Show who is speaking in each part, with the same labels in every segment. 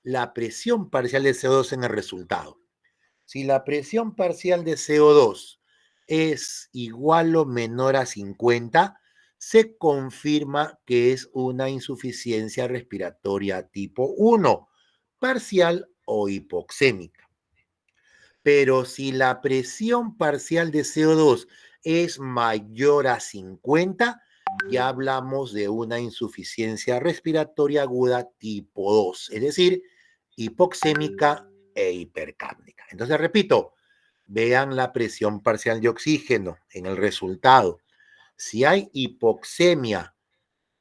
Speaker 1: la presión parcial de CO2 en el resultado. Si la presión parcial de CO2 es igual o menor a 50, se confirma que es una insuficiencia respiratoria tipo 1, parcial o hipoxémica. Pero si la presión parcial de CO2 es mayor a 50, ya hablamos de una insuficiencia respiratoria aguda tipo 2, es decir, hipoxémica e hipercápnica. Entonces, repito, vean la presión parcial de oxígeno en el resultado. Si hay hipoxemia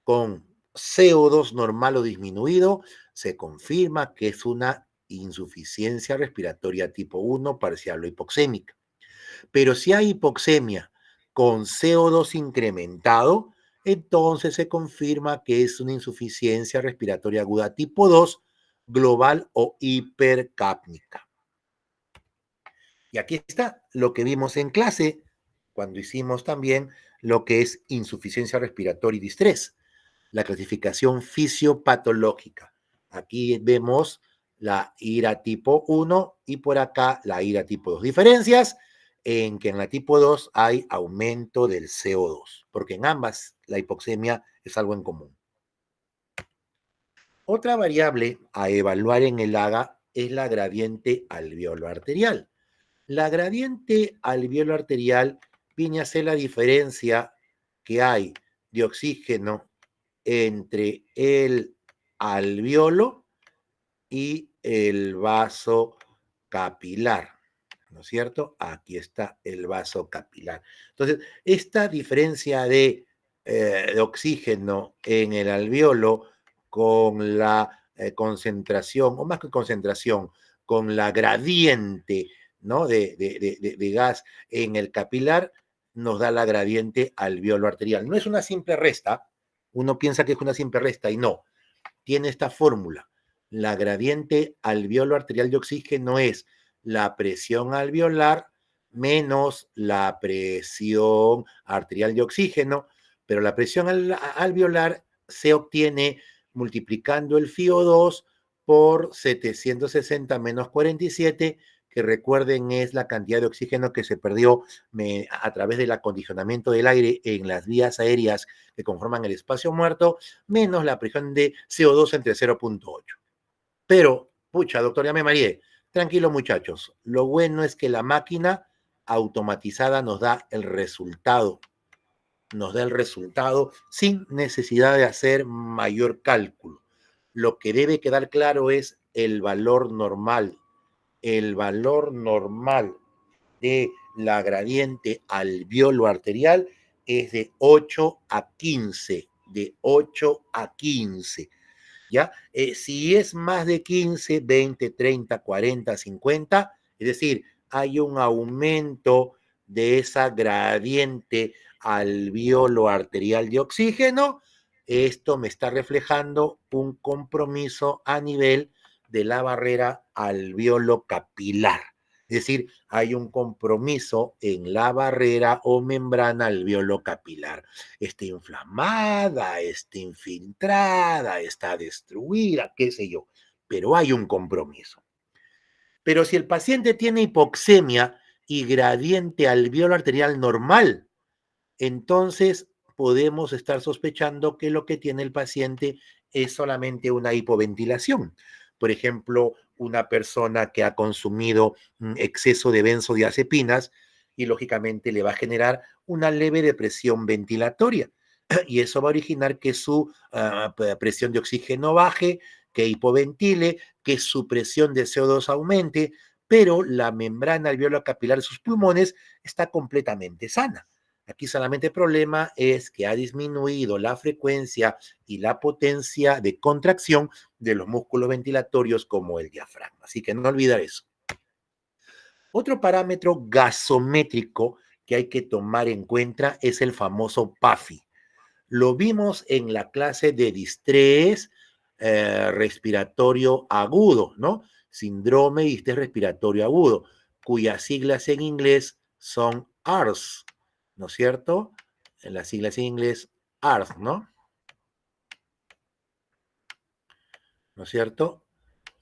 Speaker 1: con CO2 normal o disminuido, se confirma que es una insuficiencia respiratoria tipo 1 parcial o hipoxémica. Pero si hay hipoxemia con CO2 incrementado, entonces se confirma que es una insuficiencia respiratoria aguda tipo 2 global o hipercápnica. Y aquí está lo que vimos en clase cuando hicimos también lo que es insuficiencia respiratoria y distrés, la clasificación fisiopatológica. Aquí vemos la IRA tipo 1 y por acá la IRA tipo 2. Diferencias en que en la tipo 2 hay aumento del CO2, porque en ambas la hipoxemia es algo en común. Otra variable a evaluar en el AGA es la gradiente alveolo arterial. La gradiente alveolo arterial viene a ser la diferencia que hay de oxígeno entre el alveolo y el vaso capilar, ¿no es cierto? Aquí está el vaso capilar. Entonces, esta diferencia de oxígeno en el alveolo con la concentración, o más que concentración, con la gradiente, ¿no? de gas en el capilar, nos da la gradiente alveolo arterial. No es una simple resta, uno piensa que es una simple resta y no, tiene esta fórmula. La gradiente alveolo arterial de oxígeno es la presión alveolar menos la presión arterial de oxígeno, pero la presión alveolar se obtiene multiplicando el FiO2 por 760 menos 47, que recuerden es la cantidad de oxígeno que se perdió a través del acondicionamiento del aire en las vías aéreas que conforman el espacio muerto, menos la presión de CO2 entre 0.8. Pero, pucha, doctor, ya me mareé. Tranquilo, muchachos. Lo bueno es que la máquina automatizada nos da el resultado. Nos da el resultado sin necesidad de hacer mayor cálculo. Lo que debe quedar claro es el valor normal. El valor normal de la gradiente alveolo arterial es de 8 a 15, de 8 a 15. ¿Ya? Si es más de 15, 20, 30, 40, 50, es decir, hay un aumento de esa gradiente alveolo arterial de oxígeno, esto me está reflejando un compromiso a nivel de la barrera alveolo capilar. Es decir, hay un compromiso en la barrera o membrana alveolo capilar. Está inflamada, está infiltrada, está destruida, qué sé yo, pero hay un compromiso. Pero si el paciente tiene hipoxemia y gradiente alveolo arterial normal, entonces podemos estar sospechando que lo que tiene el paciente es solamente una hipoventilación. Por ejemplo, una persona que ha consumido exceso de benzodiazepinas y lógicamente le va a generar una leve depresión ventilatoria. Y eso va a originar que su presión de oxígeno baje, que hipoventile, que su presión de CO2 aumente, pero la membrana alveolar capilar de sus pulmones está completamente sana. Aquí solamente el problema es que ha disminuido la frecuencia y la potencia de contracción de los músculos ventilatorios como el diafragma. Así que no olvidar eso. Otro parámetro gasométrico que hay que tomar en cuenta es el famoso PAFI. Lo vimos en la clase de distrés respiratorio agudo, ¿no? Síndrome de distrés respiratorio agudo, cuyas siglas en inglés son ARS, ¿no es cierto? En las siglas en inglés ARS, ¿no? ¿No es cierto?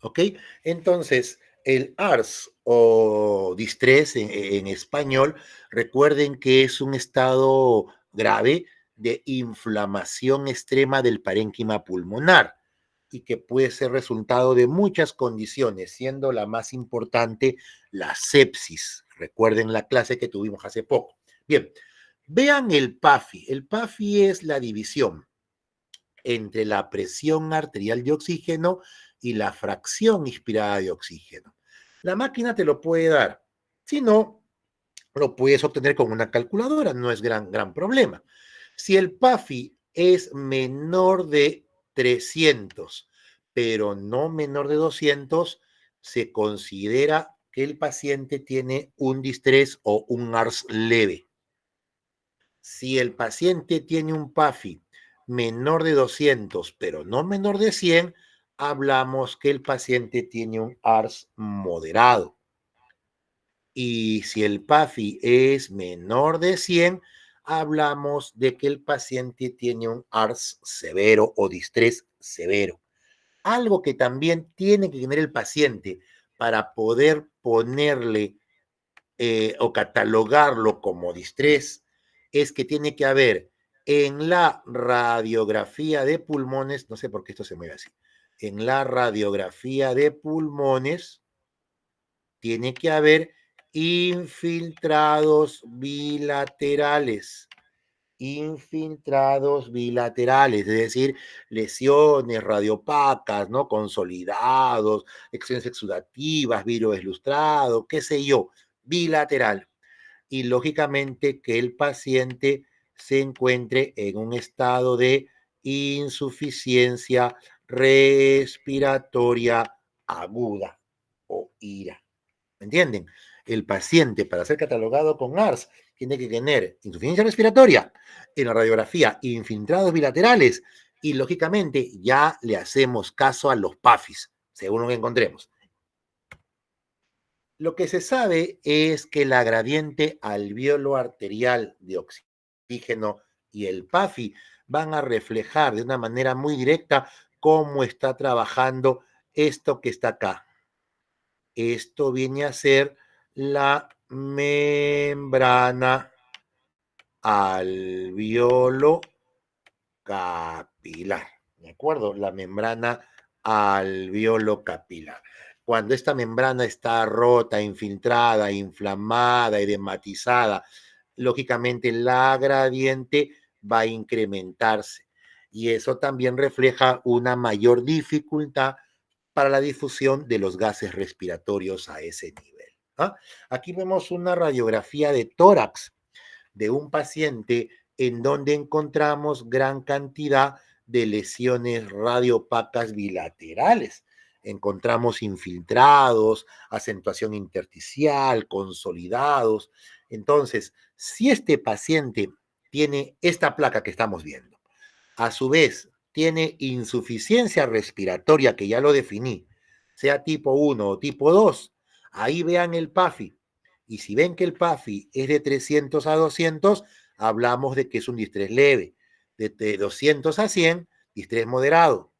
Speaker 1: ¿Ok? Entonces, el ARS o distrés en español, recuerden que es un estado grave de inflamación extrema del parénquima pulmonar y que puede ser resultado de muchas condiciones, siendo la más importante la sepsis. Recuerden la clase que tuvimos hace poco. Bien, vean el PAFI. El PAFI es la división entre la presión arterial de oxígeno y la fracción inspirada de oxígeno. La máquina te lo puede dar. Si no, lo puedes obtener con una calculadora, no es gran problema. Si el PAFI es menor de 300, pero no menor de 200, se considera que el paciente tiene un distrés o un ARS leve. Si el paciente tiene un PAFI menor de 200, pero no menor de 100, hablamos que el paciente tiene un ARS moderado. Y si el PAFI es menor de 100, hablamos de que el paciente tiene un ARS severo o distrés severo. Algo que también tiene que tener el paciente para poder ponerle o catalogarlo como distrés es que tiene que haber en la radiografía de pulmones, no sé por qué esto se mueve así, en la radiografía de pulmones tiene que haber infiltrados bilaterales. Infiltrados bilaterales, es decir, lesiones radiopacas, ¿no? Consolidados, lesiones exudativas, virus deslustrado, qué sé yo, bilateral. Y lógicamente que el paciente se encuentre en un estado de insuficiencia respiratoria aguda o IRA. ¿Me entienden? El paciente, para ser catalogado con ARS, tiene que tener insuficiencia respiratoria, en la radiografía infiltrados bilaterales y, lógicamente, ya le hacemos caso a los PAFIs, según lo que encontremos. Lo que se sabe es que la gradiente alveolo arterial de oxígeno y el PAFI van a reflejar de una manera muy directa cómo está trabajando esto que está acá. Esto viene a ser la membrana alveolo capilar, ¿de acuerdo? La membrana alveolo capilar. Cuando esta membrana está rota, infiltrada, inflamada, edematizada, lógicamente la gradiente va a incrementarse y eso también refleja una mayor dificultad para la difusión de los gases respiratorios a ese nivel. ¿Ah? Aquí vemos una radiografía de tórax de un paciente en donde encontramos gran cantidad de lesiones radiopacas bilaterales. Encontramos infiltrados, acentuación intersticial, consolidados. Entonces, si este paciente tiene esta placa que estamos viendo, a su vez tiene insuficiencia respiratoria, que ya lo definí, sea tipo 1 o tipo 2, ahí vean el PAFI. Y si ven que el PAFI es de 300 a 200, hablamos de que es un distrés leve. De 200 a 100, distrés moderado.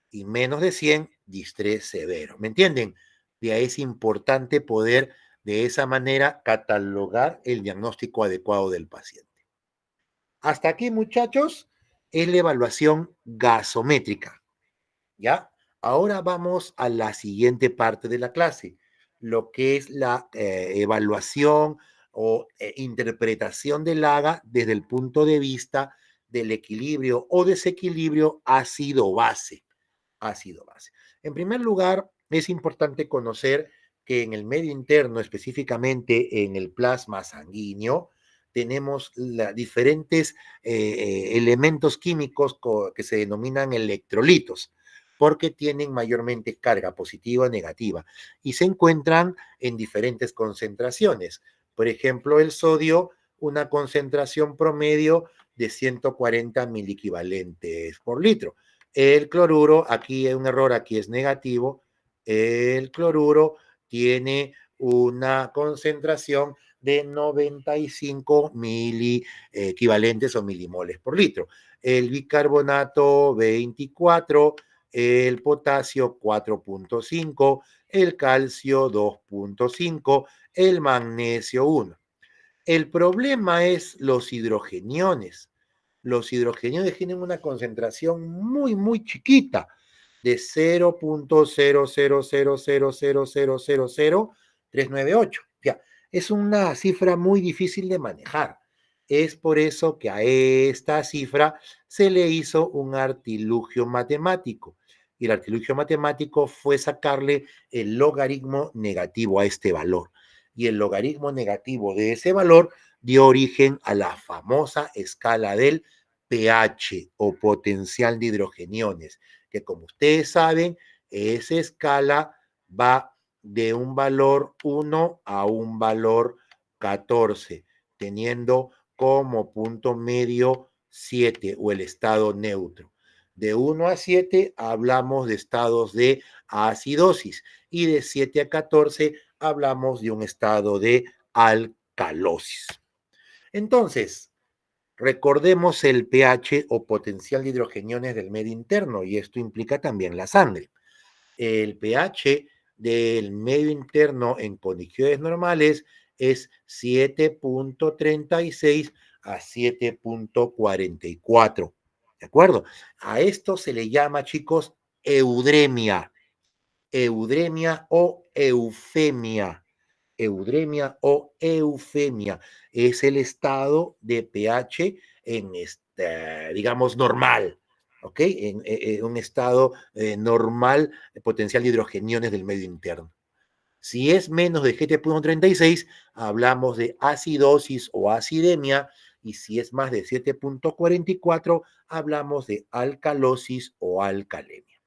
Speaker 1: Y menos de 100, distrés severo. ¿Me entienden? De ahí es importante poder de esa manera catalogar el diagnóstico adecuado del paciente. Hasta aquí, muchachos, es la evaluación gasométrica. ¿Ya? Ahora vamos a la siguiente parte de la clase, lo que es la evaluación o interpretación del AGA desde el punto de vista del equilibrio o desequilibrio ácido-base. Ácido-base. En primer lugar, es importante conocer que en el medio interno, específicamente en el plasma sanguíneo, tenemos diferentes elementos químicos que se denominan electrolitos porque tienen mayormente carga positiva o negativa y se encuentran en diferentes concentraciones. Por ejemplo, el sodio, una concentración promedio de 140 miliequivalentes por litro. El cloruro, aquí hay un error, aquí es negativo. El cloruro tiene una concentración de 95 equivalentes o milimoles por litro. El bicarbonato 24 el potasio 4.5, el calcio 2.5, el magnesio 1. El problema es los hidrogeniones. Los hidrogeniones tienen una concentración muy, muy chiquita de 0.00000000398. Ya, es una cifra muy difícil de manejar. Es por eso que a esta cifra se le hizo un artilugio matemático. Y el artilugio matemático fue sacarle el logaritmo negativo a este valor. Y el logaritmo negativo de ese valor dio origen a la famosa escala del pH o potencial de hidrogeniones, que como ustedes saben, esa escala va de un valor 1 a un valor 14, teniendo como punto medio 7 o el estado neutro. De 1 a 7 hablamos de estados de acidosis y de 7 a 14 hablamos de un estado de alcalosis. Entonces, recordemos el pH o potencial de hidrogeniones del medio interno y esto implica también la sangre. El pH del medio interno en condiciones normales es 7.36 a 7.44. ¿De acuerdo? A esto se le llama, chicos, eudemia. Eudemia o eufemia. Eudemia o eufemia es el estado de pH en digamos, normal, ¿ok? En un estado normal, potencial de hidrogeniones del medio interno. Si es menos de 7.36, hablamos de acidosis o acidemia, y si es más de 7.44, hablamos de alcalosis o alcalemia.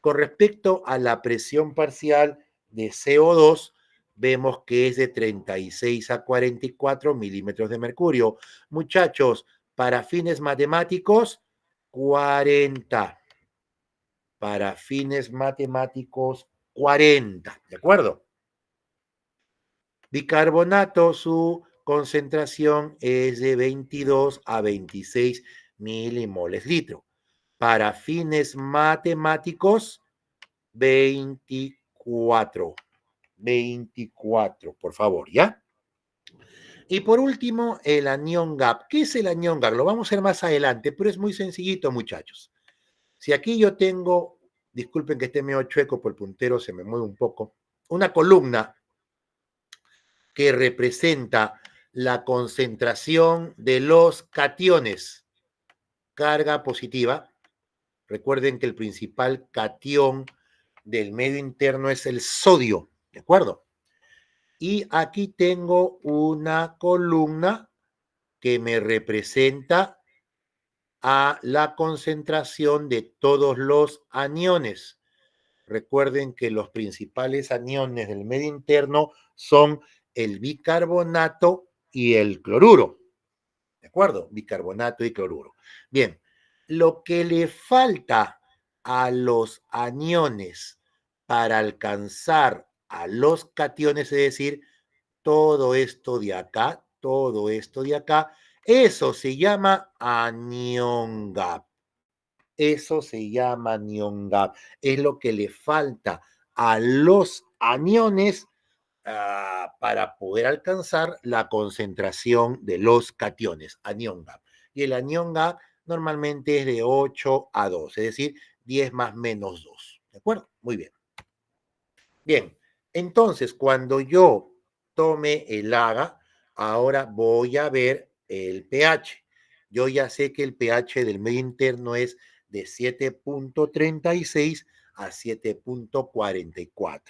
Speaker 1: Con respecto a la presión parcial de CO2, vemos que es de 36 a 44 milímetros de mercurio. Muchachos, para fines matemáticos, 40. Para fines matemáticos, 40. ¿De acuerdo? Bicarbonato, su concentración es de 22 a 26 milimoles litro. Para fines matemáticos, 24. 24, por favor, ¿ya? Y por último, el anión gap. ¿Qué es el anión gap? Lo vamos a ver más adelante, pero es muy sencillito, muchachos. Si aquí yo tengo, disculpen que esté medio chueco por el puntero, se me mueve un poco, una columna que representa la concentración de los cationes, carga positiva. Recuerden que el principal catión del medio interno es el sodio, ¿de acuerdo? Y aquí tengo una columna que me representa a la concentración de todos los aniones. Recuerden que los principales aniones del medio interno son el bicarbonato y el cloruro. ¿De acuerdo? Bicarbonato y cloruro. Bien, lo que le falta a los aniones para alcanzar a los cationes, es decir, todo esto de acá, todo esto de acá, eso se llama anión gap. Eso se llama anión gap. Es lo que le falta a los aniones para poder alcanzar la concentración de los cationes, anión gap. Y el anión gap normalmente es de 8 a 2, es decir, 10 más menos 2. ¿De acuerdo? Muy bien. Bien, entonces cuando yo tome el AGA, ahora voy a ver el pH. Yo ya sé que el pH del medio interno es de 7.36 a 7.44.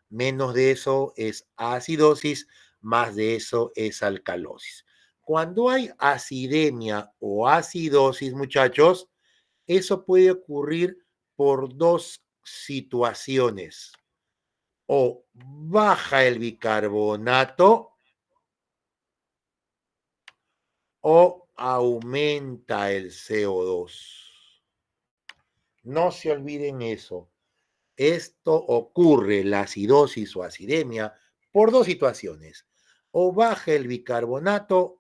Speaker 1: Menos de eso es acidosis, más de eso es alcalosis. Cuando hay acidemia o acidosis, muchachos, eso puede ocurrir por dos situaciones: o baja el bicarbonato o aumenta el CO2. No se olviden eso. Esto ocurre, la acidosis o acidemia, por dos situaciones: o baja el bicarbonato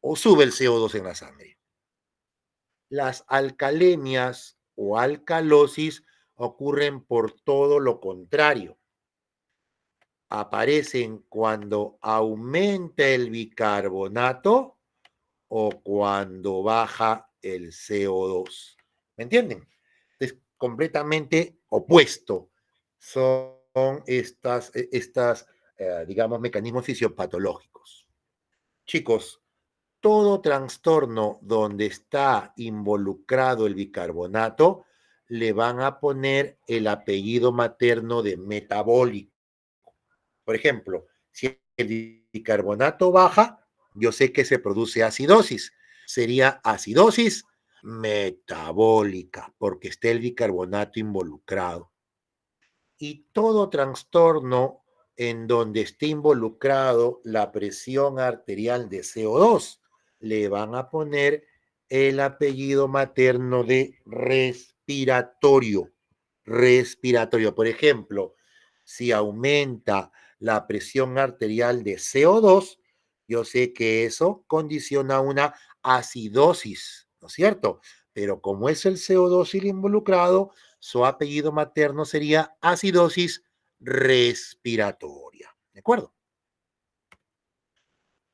Speaker 1: o sube el CO2 en la sangre. Las alcalemias o alcalosis ocurren por todo lo contrario. Aparecen cuando aumenta el bicarbonato o cuando baja el CO2. ¿Me entienden? Es completamente opuesto. Son digamos, mecanismos fisiopatológicos. Chicos, todo trastorno donde está involucrado el bicarbonato, le van a poner el apellido materno de metabólico. Por ejemplo, si el bicarbonato baja, yo sé que se produce acidosis. Sería acidosis metabólica, porque está el bicarbonato involucrado. Y todo trastorno en donde esté involucrado la presión arterial de CO2, le van a poner el apellido materno de respiratorio. Respiratorio. Por ejemplo, si aumenta la presión arterial de CO2, yo sé que eso condiciona una acidosis, ¿no es cierto? Pero como es el CO2 el involucrado, su apellido materno sería acidosis respiratoria. ¿De acuerdo?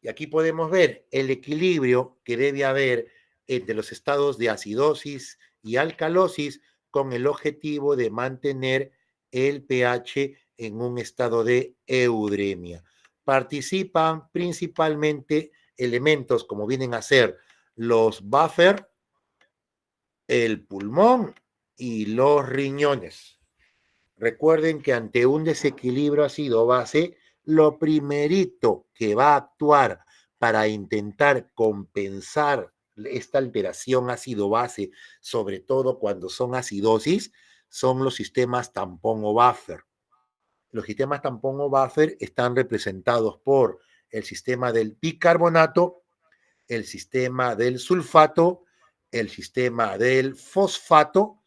Speaker 1: Y aquí podemos ver el equilibrio que debe haber entre los estados de acidosis y alcalosis con el objetivo de mantener el pH en un estado de eudemia. Participan principalmente elementos como vienen a ser los buffer, el pulmón y los riñones. Recuerden que ante un desequilibrio ácido-base, lo primerito que va a actuar para intentar compensar esta alteración ácido-base, sobre todo cuando son acidosis, son los sistemas tampón o buffer. Los sistemas tampón o buffer están representados por el sistema del bicarbonato, el sistema del sulfato, el sistema del fosfato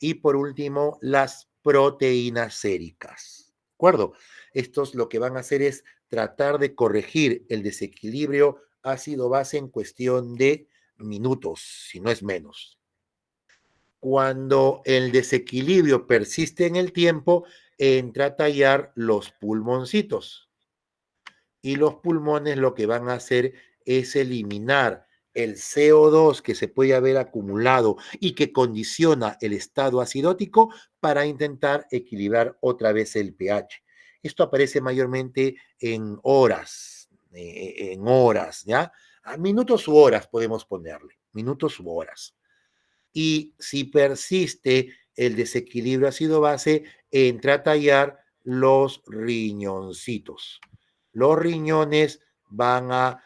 Speaker 1: y por último las proteínas séricas. ¿De acuerdo? Estos lo que van a hacer es tratar de corregir el desequilibrio ácido-base en cuestión de minutos, si no es menos. Cuando el desequilibrio persiste en el tiempo, entra a tallar los pulmoncitos y los pulmones lo que van a hacer es eliminar el CO2 que se puede haber acumulado y que condiciona el estado acidótico para intentar equilibrar otra vez el pH. Esto aparece mayormente en horas, ¿ya? A minutos u horas podemos ponerle, minutos u horas. Y si persiste el desequilibrio ácido-base, entra a tallar los riñoncitos. Los riñones van a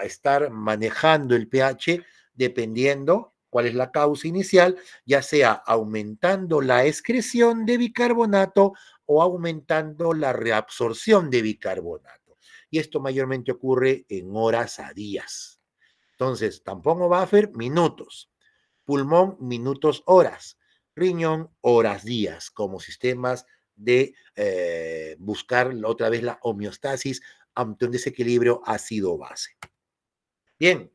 Speaker 1: estar manejando el pH dependiendo cuál es la causa inicial, ya sea aumentando la excreción de bicarbonato o aumentando la reabsorción de bicarbonato. Y esto mayormente ocurre en horas a días. Entonces, tampón o buffer, minutos. Pulmón, minutos, horas. Riñón, horas, días, como sistemas de buscar otra vez la homeostasis ante un desequilibrio ácido-base. Bien,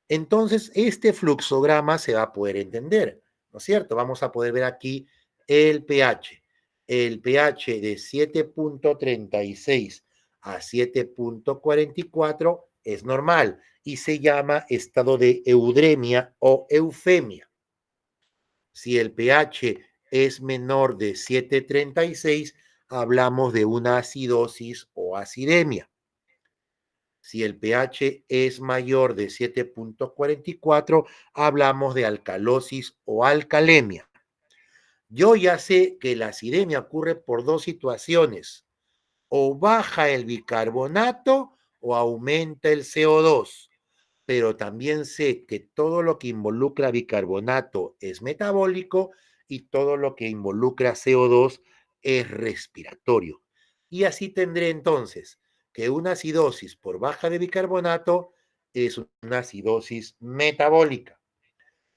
Speaker 1: entonces este fluxograma se va a poder entender, ¿no es cierto? Vamos a poder ver aquí el pH. El pH de 7.36 a 7.44 es normal y se llama estado de eudemia o eufemia. Si el pH es menor de 7.36, hablamos de una acidosis o acidemia. Si el pH es mayor de 7.44, hablamos de alcalosis o alcalemia. Yo ya sé que la acidemia ocurre por dos situaciones. O baja el bicarbonato o aumenta el CO2. Pero también sé que todo lo que involucra bicarbonato es metabólico y todo lo que involucra CO2 es respiratorio. Y así tendré entonces que una acidosis por baja de bicarbonato es una acidosis metabólica.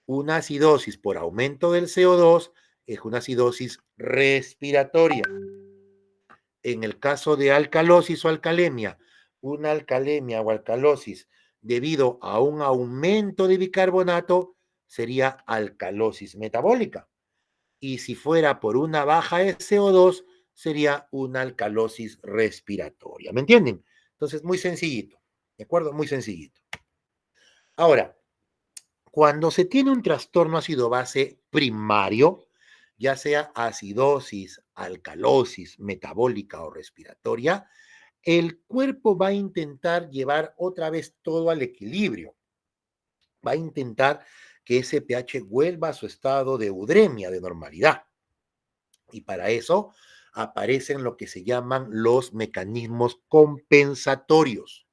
Speaker 1: Una acidosis por aumento del CO2 es una acidosis respiratoria. En el caso de alcalosis o alcalemia, una alcalemia o alcalosis debido a un aumento de bicarbonato sería alcalosis metabólica. y si fuera por una baja de CO2, sería una alcalosis respiratoria. ¿Me entienden? Entonces, muy sencillito, ¿de acuerdo? Muy sencillito. Ahora, cuando se tiene un trastorno ácido-base primario, ya sea acidosis, alcalosis, metabólica o respiratoria, el cuerpo va a intentar llevar otra vez todo al equilibrio. Va a intentar que ese pH vuelva a su estado de eudemia, de normalidad. Y para eso aparecen lo que se llaman los mecanismos compensatorios.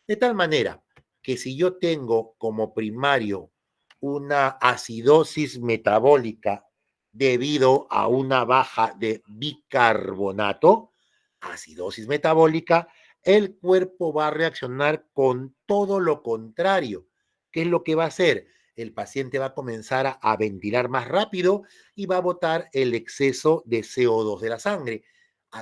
Speaker 1: De tal manera que si yo tengo como primario una acidosis metabólica debido a una baja de bicarbonato, acidosis metabólica, el cuerpo va a reaccionar con todo lo contrario. ¿Qué es lo que va a hacer? El paciente va a comenzar a ventilar más rápido y va a botar el exceso de CO2 de la sangre,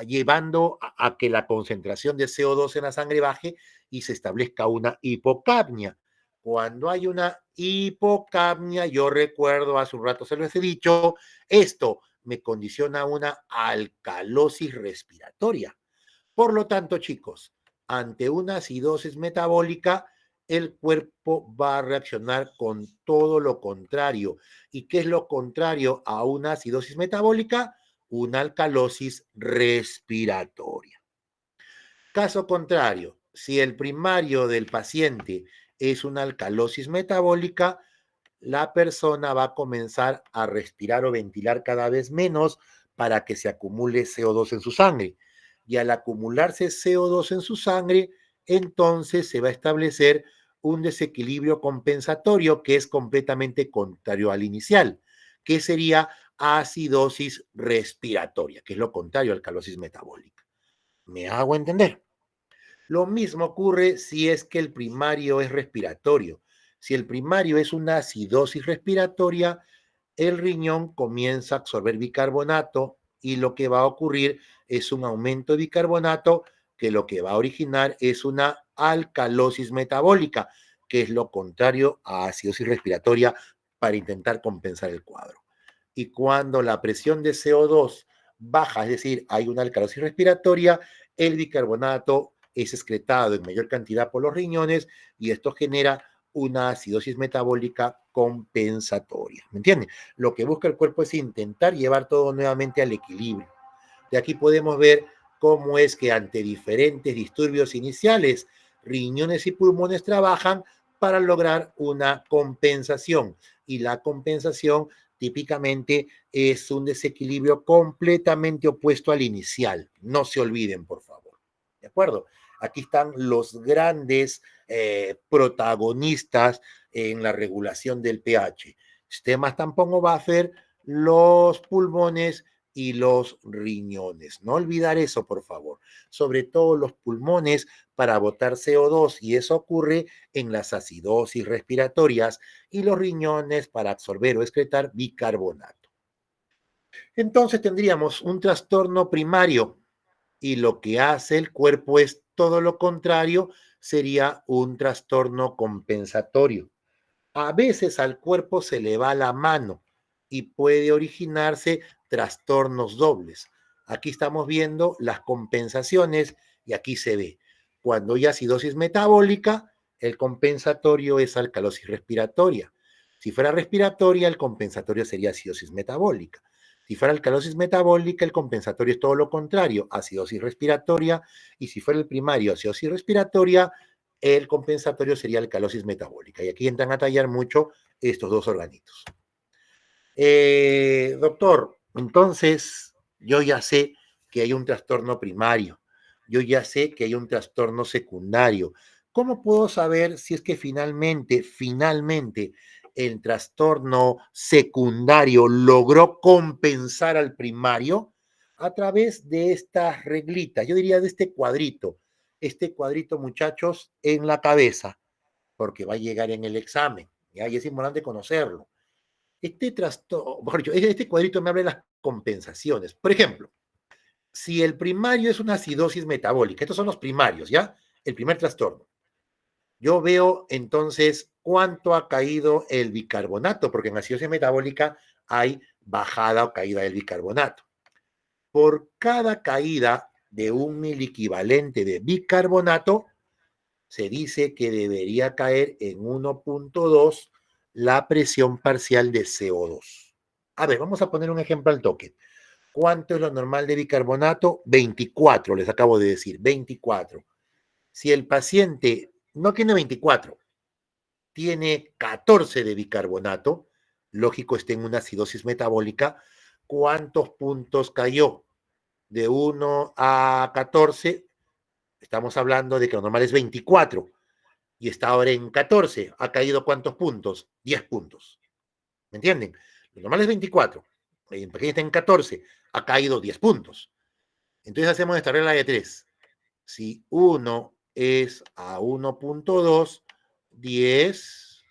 Speaker 1: llevando a que la concentración de CO2 en la sangre baje y se establezca una hipocapnia. Cuando hay una hipocapnia, yo recuerdo, hace un rato se los he dicho, esto me condiciona a una alcalosis respiratoria. Por lo tanto, chicos, ante una acidosis metabólica, el cuerpo va a reaccionar con todo lo contrario. ¿Y qué es lo contrario a una acidosis metabólica? Una alcalosis respiratoria. Caso contrario, si el primario del paciente es una alcalosis metabólica, la persona va a comenzar a respirar o ventilar cada vez menos para que se acumule CO2 en su sangre. Y al acumularse CO2 en su sangre, entonces se va a establecer un desequilibrio compensatorio que es completamente contrario al inicial, que sería acidosis respiratoria, que es lo contrario a alcalosis metabólica. ¿Me hago entender? Lo mismo ocurre si es que el primario es respiratorio. Si el primario es una acidosis respiratoria, el riñón comienza a absorber bicarbonato y lo que va a ocurrir es un aumento de bicarbonato que lo que va a originar es una alcalosis metabólica, que es lo contrario a acidosis respiratoria para intentar compensar el cuadro. Y cuando la presión de CO2 baja, es decir, hay una alcalosis respiratoria, el bicarbonato es excretado en mayor cantidad por los riñones y esto genera una acidosis metabólica compensatoria. ¿Me entienden? Lo que busca el cuerpo es intentar llevar todo nuevamente al equilibrio. De aquí podemos ver cómo es que ante diferentes disturbios iniciales, riñones y pulmones trabajan para lograr una compensación. Y la compensación típicamente es un desequilibrio completamente opuesto al inicial. No se olviden, por favor. ¿De acuerdo? Aquí están los grandes protagonistas en la regulación del pH. Sistema tampón-Buffer, los pulmones y los riñones. No olvidar eso, por favor. Sobre todo los pulmones para botar CO2 y eso ocurre en las acidosis respiratorias y los riñones para absorber o excretar bicarbonato. Entonces tendríamos un trastorno primario y lo que hace el cuerpo es todo lo contrario, sería un trastorno compensatorio. A veces al cuerpo se le va la mano y puede originarse trastornos dobles. Aquí estamos viendo las compensaciones y aquí se ve. Cuando hay acidosis metabólica, el compensatorio es alcalosis respiratoria. Si fuera respiratoria, el compensatorio sería acidosis metabólica. Si fuera alcalosis metabólica, el compensatorio es todo lo contrario, acidosis respiratoria. Y si fuera el primario, acidosis respiratoria, el compensatorio sería la alcalosis metabólica. Y aquí entran a tallar mucho estos dos organitos. Doctor, entonces yo ya sé que hay un trastorno primario, yo ya sé que hay un trastorno secundario. ¿Cómo puedo saber si es que finalmente, el trastorno secundario logró compensar al primario? A través de estas reglitas, yo diría de este cuadrito, muchachos, en la cabeza, porque va a llegar en el examen, ¿ya? Y es importante conocerlo. Este cuadrito me habla de las compensaciones. Por ejemplo, si el primario es una acidosis metabólica, estos son los primarios, ¿ya? El primer trastorno. Yo veo entonces cuánto ha caído el bicarbonato, porque en acidosis metabólica hay bajada o caída del bicarbonato. Por cada caída de 1 miliequivalente de bicarbonato, se dice que debería caer en 1.2 la presión parcial de CO2. A ver, vamos a poner un ejemplo al toque. ¿Cuánto es lo normal de bicarbonato? 24, les acabo de decir, 24. Si el paciente no tiene 24, tiene 14 de bicarbonato, lógico, está en una acidosis metabólica, ¿cuántos puntos cayó? De 1 a 14, estamos hablando de que lo normal es 24 y está ahora en 14. ¿Ha caído cuántos puntos? 10 puntos. ¿Me entienden? Lo normal es 24. El pequeño está en 14. Ha caído 10 puntos. Entonces hacemos esta regla de 3. Si 1 es a 1.2, 10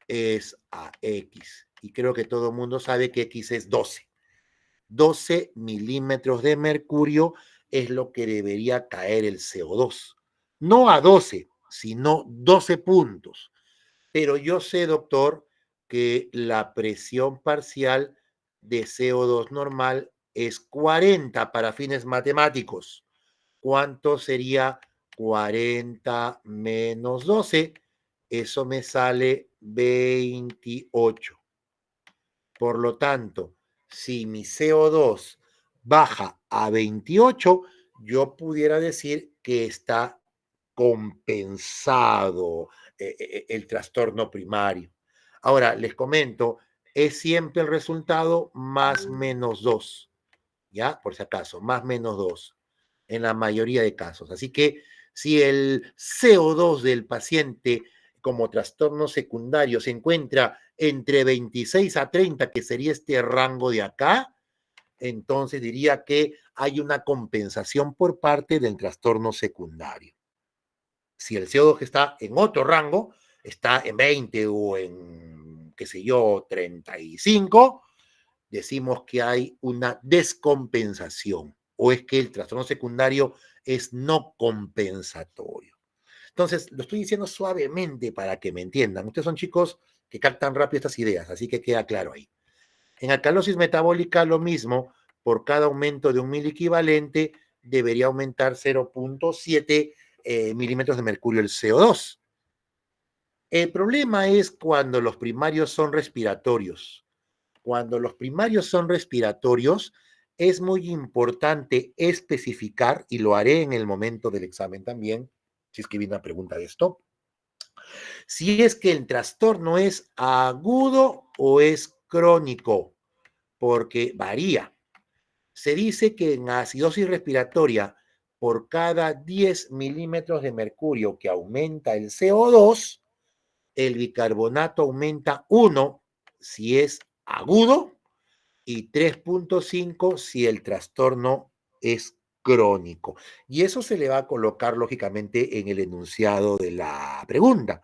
Speaker 1: es a X. Y creo que todo el mundo sabe que X es 12. 12 milímetros de mercurio es lo que debería caer el CO2. No a 12, sino 12 puntos. Pero yo sé, doctor, que la presión parcial de CO2 normal es 40 para fines matemáticos. ¿Cuánto sería 40 menos 12? Eso me sale 28. Por lo tanto, si mi CO2 baja a 28, yo pudiera decir que está compensado el trastorno primario. Ahora, les comento, es siempre el resultado más menos 2, ¿ya? Por si acaso, más menos 2 en la mayoría de casos. Así que si el CO2 del paciente como trastorno secundario se encuentra entre 26 a 30, que sería este rango de acá, entonces diría que hay una compensación por parte del trastorno secundario. Si el CO2 está en otro rango, está en 20 o en, qué sé yo, 35, decimos que hay una descompensación o es que el trastorno secundario es no compensatorio. Entonces, lo estoy diciendo suavemente para que me entiendan. Ustedes son chicos que captan rápido estas ideas, así que queda claro ahí. En alcalosis metabólica, lo mismo, por cada aumento de 1 miliequivalente, debería aumentar 0.7 milímetros de mercurio el CO2. El problema es cuando los primarios son respiratorios. Cuando los primarios son respiratorios, es muy importante especificar, y lo haré en el momento del examen también, si es que viene una pregunta de esto, si es que el trastorno es agudo o es crónico, porque varía. Se dice que en acidosis respiratoria, por cada 10 milímetros de mercurio que aumenta el CO2, el bicarbonato aumenta 1 si es agudo y 3.5 si el trastorno es crónico. Y eso se le va a colocar lógicamente en el enunciado de la pregunta.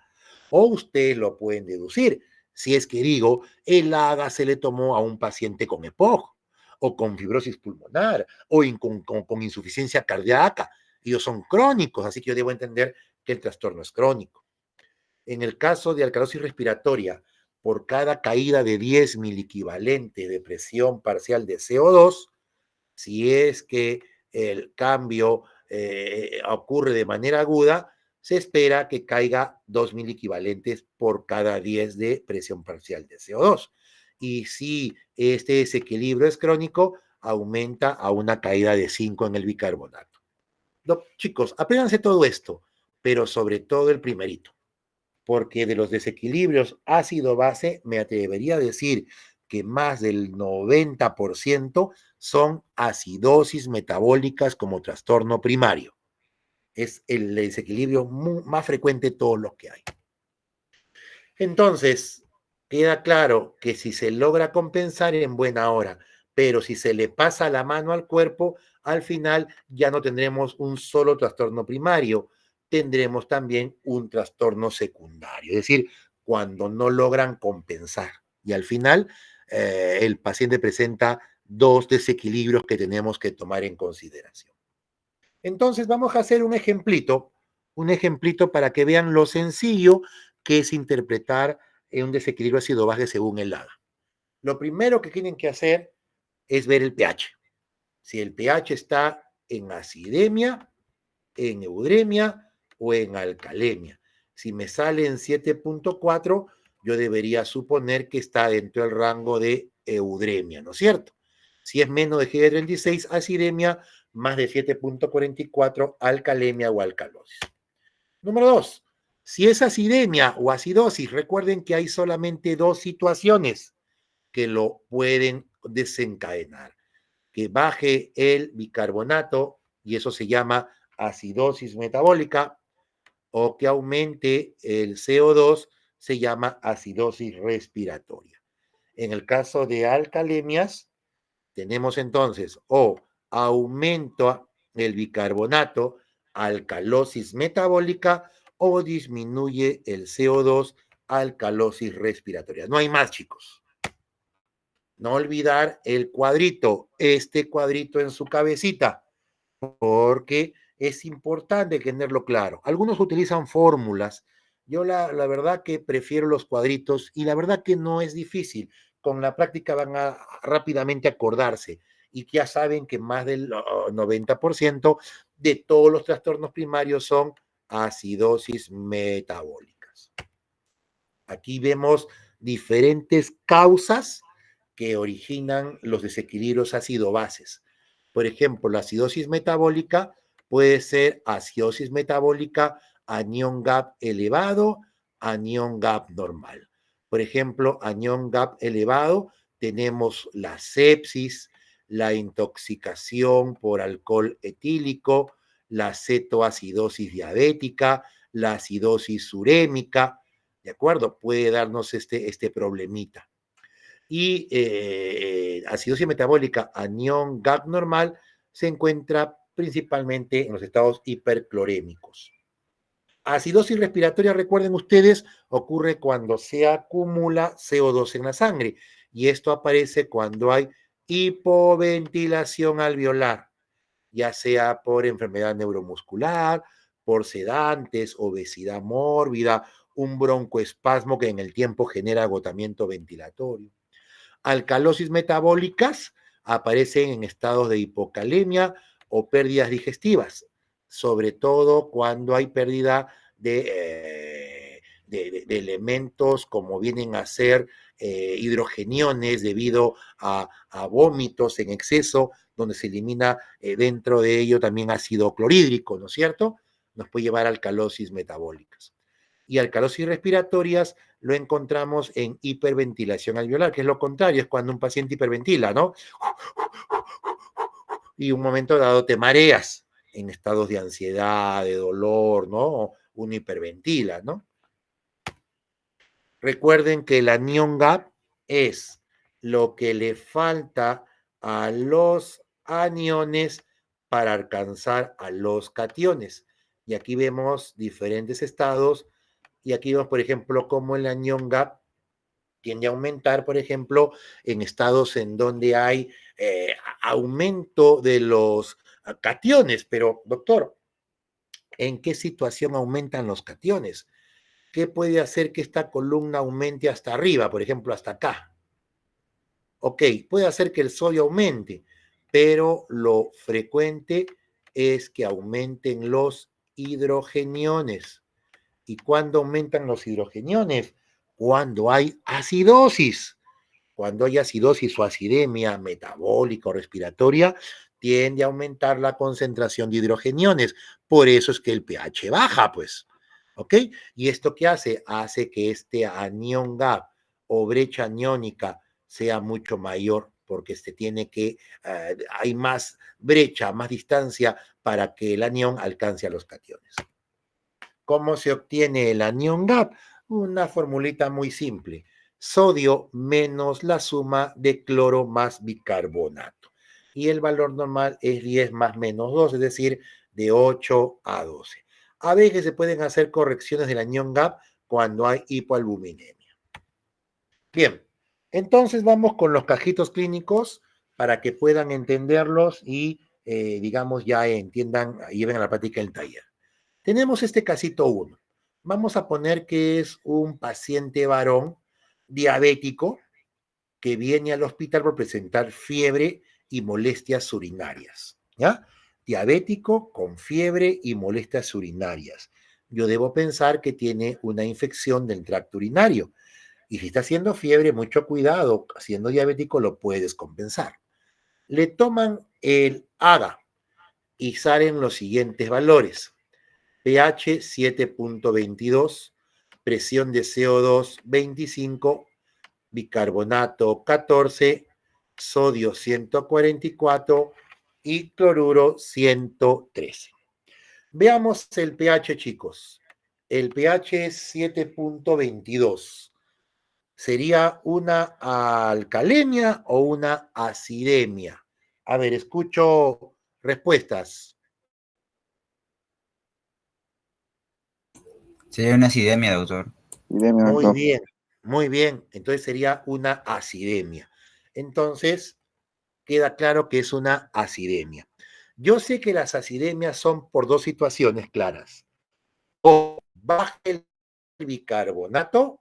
Speaker 1: O ustedes lo pueden deducir. Si es que digo, el AGA se le tomó a un paciente con EPOC, o con fibrosis pulmonar, o con insuficiencia cardíaca. Ellos son crónicos, así que yo debo entender que el trastorno es crónico. En el caso de alcalosis respiratoria, por cada caída de 10 miliequivalentes de presión parcial de CO2, si es que el cambio ocurre de manera aguda, se espera que caiga 2 miliequivalentes por cada 10 de presión parcial de CO2. Y si este desequilibrio es crónico, aumenta a una caída de 5 en el bicarbonato. Chicos, apréndanse todo esto, pero sobre todo el primerito, porque de los desequilibrios ácido-base me atrevería a decir que más del 90% son acidosis metabólicas como trastorno primario. Es el desequilibrio más frecuente de todos los que hay. Entonces, queda claro que si se logra compensar en buena hora, pero si se le pasa la mano al cuerpo, al final ya no tendremos un solo trastorno primario, tendremos también un trastorno secundario, es decir, cuando no logran compensar. Y al final, el paciente presenta dos desequilibrios que tenemos que tomar en consideración. Entonces, vamos a hacer un ejemplito para que vean lo sencillo que es interpretar un desequilibrio ácido-base según el ADA. Lo primero que tienen que hacer es ver el pH. Si el pH está en acidemia, en eudemia o en alcalemia. Si me sale en 7.4, yo debería suponer que está dentro del rango de eudemia, ¿no es cierto? Si es menos de G de 36, acidemia, más de 7.44, alcalemia o alcalosis. Número 2. Si es acidemia o acidosis, recuerden que hay solamente dos situaciones que lo pueden desencadenar. Que baje el bicarbonato, y eso se llama acidosis metabólica, o que aumente el CO2, se llama acidosis respiratoria. En el caso de alcalemias, tenemos entonces o aumento el bicarbonato, alcalosis metabólica, o disminuye el CO2, alcalosis respiratoria. No hay más, chicos. No olvidar el cuadrito, este cuadrito en su cabecita, porque es importante tenerlo claro. Algunos utilizan fórmulas. Yo la verdad que prefiero los cuadritos y la verdad que no es difícil. Con la práctica van a rápidamente acordarse y ya saben que más del 90% de todos los trastornos primarios son acidosis metabólicas. Aquí vemos diferentes causas que originan los desequilibrios ácido-bases. Por ejemplo, la acidosis metabólica puede ser acidosis metabólica anión GAP elevado, anión GAP normal. Por ejemplo, anión GAP elevado, tenemos la sepsis, la intoxicación por alcohol etílico, la cetoacidosis diabética, la acidosis urémica, ¿de acuerdo? Puede darnos este problemita. Y acidosis metabólica anión GAP normal se encuentra principalmente en los estados hiperclorémicos. Acidosis respiratoria, recuerden ustedes, ocurre cuando se acumula CO2 en la sangre y esto aparece cuando hay hipoventilación alveolar, ya sea por enfermedad neuromuscular, por sedantes, obesidad mórbida, un broncoespasmo que en el tiempo genera agotamiento ventilatorio. Alcalosis metabólicas aparecen en estados de hipocalemia o pérdidas digestivas, sobre todo cuando hay pérdida de elementos como vienen a ser hidrogeniones debido a vómitos en exceso, donde se elimina dentro de ello también ácido clorhídrico, ¿no es cierto? Nos puede llevar a alcalosis metabólicas. Y alcalosis respiratorias lo encontramos en hiperventilación alveolar, que es lo contrario, es cuando un paciente hiperventila, ¿no? Y un momento dado te mareas en estados de ansiedad, de dolor, ¿no? Uno hiperventila, ¿no? Recuerden que el anión GAP es lo que le falta a los aniones para alcanzar a los cationes. Y aquí vemos diferentes estados. Y aquí vemos, por ejemplo, cómo el anión GAP tiende a aumentar, por ejemplo, en estados en donde hay aumento de los cationes. Pero, doctor, ¿en qué situación aumentan los cationes? ¿Qué puede hacer que esta columna aumente hasta arriba, por ejemplo, hasta acá? Ok, puede hacer que el sodio aumente, pero lo frecuente es que aumenten los hidrogeniones. ¿Y cuándo aumentan los hidrogeniones? Cuando hay acidosis. Cuando hay acidosis o acidemia metabólica o respiratoria, tiende a aumentar la concentración de hidrogeniones. Por eso es que el pH baja, pues. ¿Ok? ¿Y esto qué hace? Hace que este anión gap o brecha aniónica sea mucho mayor porque hay más brecha, más distancia para que el anión alcance a los cationes. ¿Cómo se obtiene el anión gap? Una formulita muy simple. Sodio menos la suma de cloro más bicarbonato. Y el valor normal es 10 más menos 2, es decir, de 8 a 12. A veces se pueden hacer correcciones del anión gap cuando hay hipoalbuminemia. Bien, entonces vamos con los cajitos clínicos para que puedan entenderlos y, digamos, ya entiendan y lleven a la práctica el taller. Tenemos este casito 1. Vamos a poner que es un paciente varón diabético que viene al hospital por presentar fiebre y molestias urinarias, ¿ya? Diabético con fiebre y molestias urinarias. Yo debo pensar que tiene una infección del tracto urinario. Y si está haciendo fiebre, mucho cuidado, siendo diabético lo puedes compensar. Le toman el AGA y salen los siguientes valores. pH 7.22, presión de CO2 25, bicarbonato 14, sodio 144 y cloruro 113. Veamos el pH, chicos. El pH es 7.22. ¿Sería una alcalemia o una acidemia? A ver, escucho respuestas.
Speaker 2: Sería una acidemia, doctor.
Speaker 1: Muy bien, muy bien. Entonces sería una acidemia. Entonces, queda claro que es una acidemia. Yo sé que las acidemias son por dos situaciones claras. O baja el bicarbonato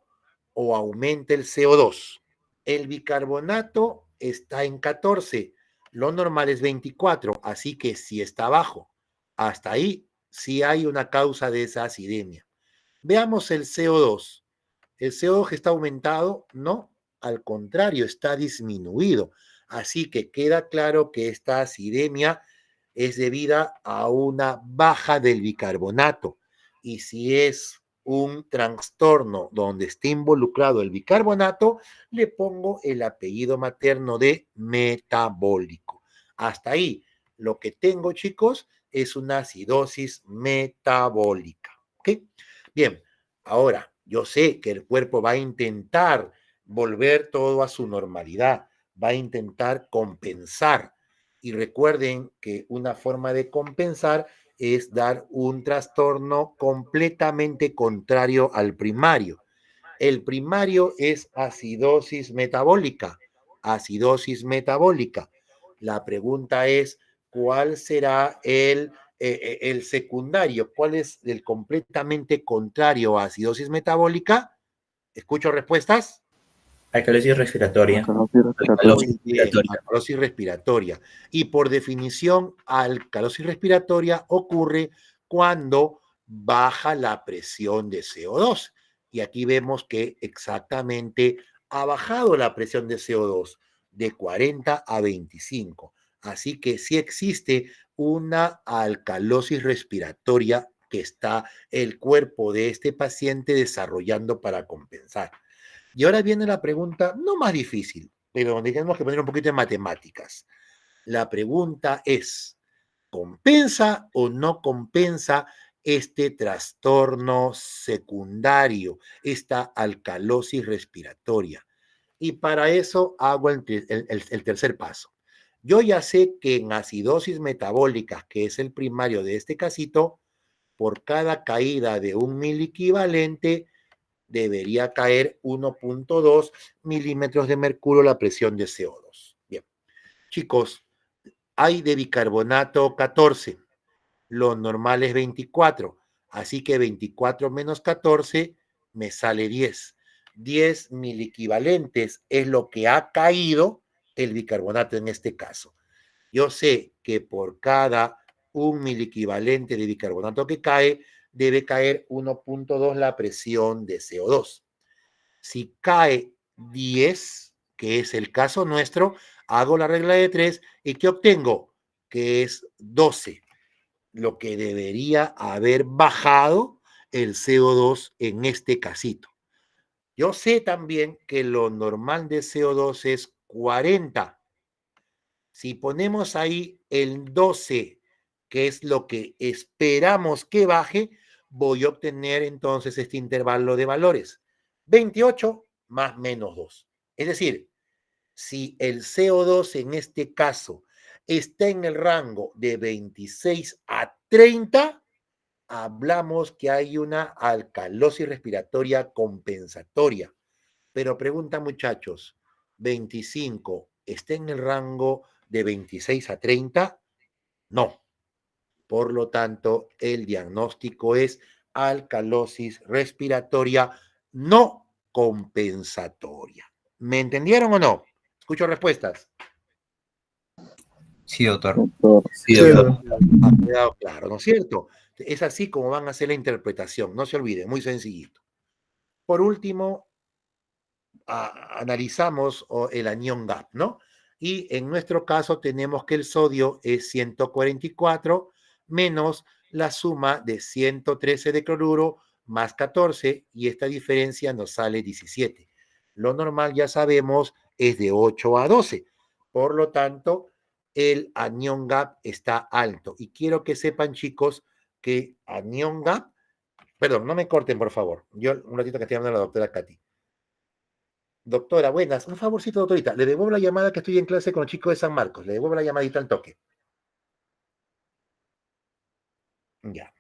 Speaker 1: o aumenta el CO2. El bicarbonato está en 14, lo normal es 24, así que si está bajo, hasta ahí sí hay una causa de esa acidemia. Veamos el CO2. ¿El CO2 está aumentado? No, al contrario, está disminuido. Así que queda claro que esta acidemia es debida a una baja del bicarbonato. Y si es un trastorno donde esté involucrado el bicarbonato, le pongo el apellido materno de metabólico. Hasta ahí, lo que tengo, chicos, es una acidosis metabólica. ¿Ok? Bien, ahora, yo sé que el cuerpo va a intentar volver todo a su normalidad, va a intentar compensar. Y recuerden que una forma de compensar es dar un trastorno completamente contrario al primario. El primario es acidosis metabólica. Acidosis metabólica. La pregunta es, ¿cuál será el secundario? ¿Cuál es el completamente contrario a acidosis metabólica? ¿Escucho respuestas?
Speaker 3: Alcalosis respiratoria.
Speaker 1: Muy bien, alcalosis respiratoria. Y por definición, alcalosis respiratoria ocurre cuando baja la presión de CO2. Y aquí vemos que exactamente ha bajado la presión de CO2 de 40 a 25. Así que sí existe una alcalosis respiratoria que está el cuerpo de este paciente desarrollando para compensar. Y ahora viene la pregunta, no más difícil, pero donde tenemos que poner un poquito de matemáticas. La pregunta es, ¿compensa o no compensa este trastorno secundario, esta alcalosis respiratoria? Y para eso hago el tercer paso. Yo ya sé que en acidosis metabólica, que es el primario de este casito, por cada caída de un miliequivalente, debería caer 1.2 milímetros de mercurio la presión de CO2. Bien, chicos, hay de bicarbonato 14, lo normal es 24, así que 24 menos 14 me sale 10. 10 miliequivalentes es lo que ha caído el bicarbonato en este caso. Yo sé que por cada un miliequivalente de bicarbonato que cae, debe caer 1.2 la presión de CO2. Si cae 10, que es el caso nuestro, hago la regla de 3 y ¿qué obtengo? Que es 12, lo que debería haber bajado el CO2 en este casito. Yo sé también que lo normal de CO2 es 40. Si ponemos ahí el 12, que es lo que esperamos que baje, voy a obtener entonces este intervalo de valores. 28 más menos 2. Es decir, si el CO2 en este caso está en el rango de 26 a 30, hablamos que hay una alcalosis respiratoria compensatoria. Pero pregunta, muchachos, 25 está en el rango de 26 a 30? No. Por lo tanto, el diagnóstico es alcalosis respiratoria no compensatoria. ¿Me entendieron o no? Escucho respuestas.
Speaker 3: Sí, doctor.
Speaker 2: Sí,
Speaker 3: Sí,
Speaker 2: doctor.
Speaker 3: doctor.
Speaker 1: Ha quedado claro, ¿no es cierto? Es así como van a hacer la interpretación, no se olviden, muy sencillito. Por último, analizamos el anión GAP, ¿no? Y en nuestro caso tenemos que el sodio es 144 menos la suma de 113 de cloruro más 14 y esta diferencia nos sale 17. Lo normal ya sabemos es de 8 a 12. Por lo tanto, el anión GAP está alto. Y quiero que sepan, chicos, que anión GAP, perdón, no me corten, por favor. Yo un ratito que estoy hablando a la doctora Katy. Doctora, buenas. Un favorcito, doctorita. Le devuelvo la llamada que estoy en clase con los chicos de San Marcos. Le devuelvo la llamadita al toque. Ya.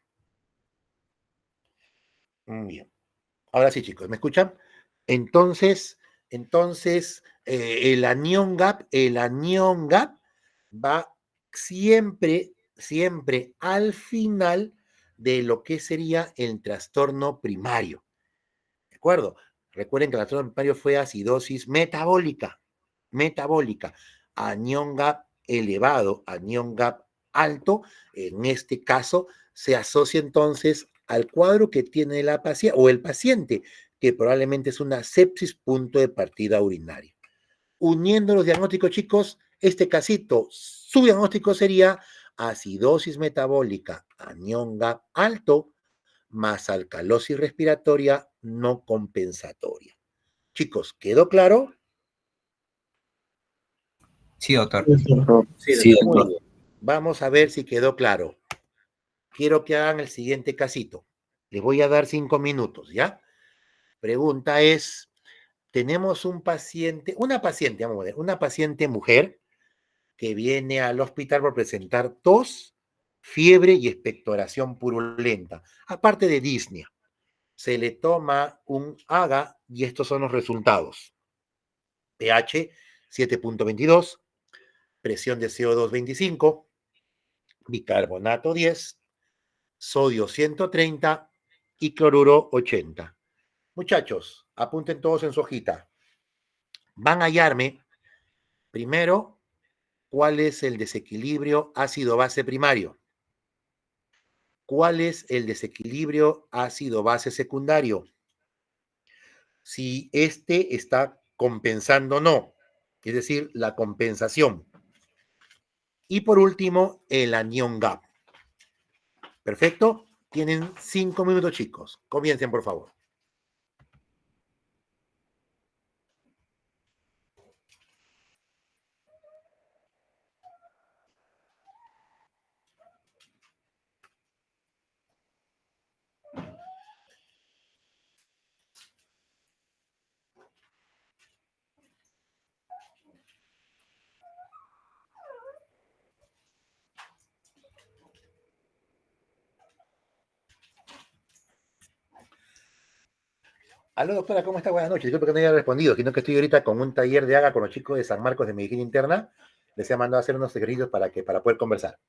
Speaker 1: Bien. Ahora sí, chicos, ¿me escuchan? Entonces, el anión gap va siempre, siempre al final de lo que sería el trastorno primario. ¿De acuerdo? Recuerden que el trastorno primario fue acidosis metabólica. Metabólica. Anión GAP elevado, anión GAP alto. En este caso, se asocia entonces al cuadro que tiene la paciente o el paciente, que probablemente es una sepsis punto de partida urinaria. Uniendo los diagnósticos, chicos, este casito, su diagnóstico sería acidosis metabólica, anión GAP alto, más alcalosis respiratoria no compensatoria. Chicos, ¿quedó claro?
Speaker 3: Sí, doctor.
Speaker 2: Sí,
Speaker 1: Muy
Speaker 2: doctor.
Speaker 1: bien. Vamos a ver si quedó claro. Quiero que hagan el siguiente casito. Les voy a dar 5 minutos, ¿ya? Pregunta es, tenemos una paciente, vamos a ver, una paciente mujer que viene al hospital por presentar tos, fiebre y expectoración purulenta, aparte de disnea. Se le toma un AGA y estos son los resultados. pH 7.22, presión de CO2 25, bicarbonato 10, sodio 130 y cloruro 80. Muchachos, apunten todos en su hojita. Van a hallarme, primero, cuál es el desequilibrio ácido-base primario. ¿Cuál es el desequilibrio ácido-base secundario? Si este está compensando o no, es decir, la compensación. Y por último, el anión GAP. ¿Perfecto? Tienen 5 minutos, chicos. Comiencen, por favor. Aló, doctora, ¿cómo está? Buenas noches. Disculpe que no haya respondido, sino que estoy ahorita con un taller de AGA con los chicos de San Marcos de Medicina Interna. Les he mandado a hacer unos ejercicios para poder conversar.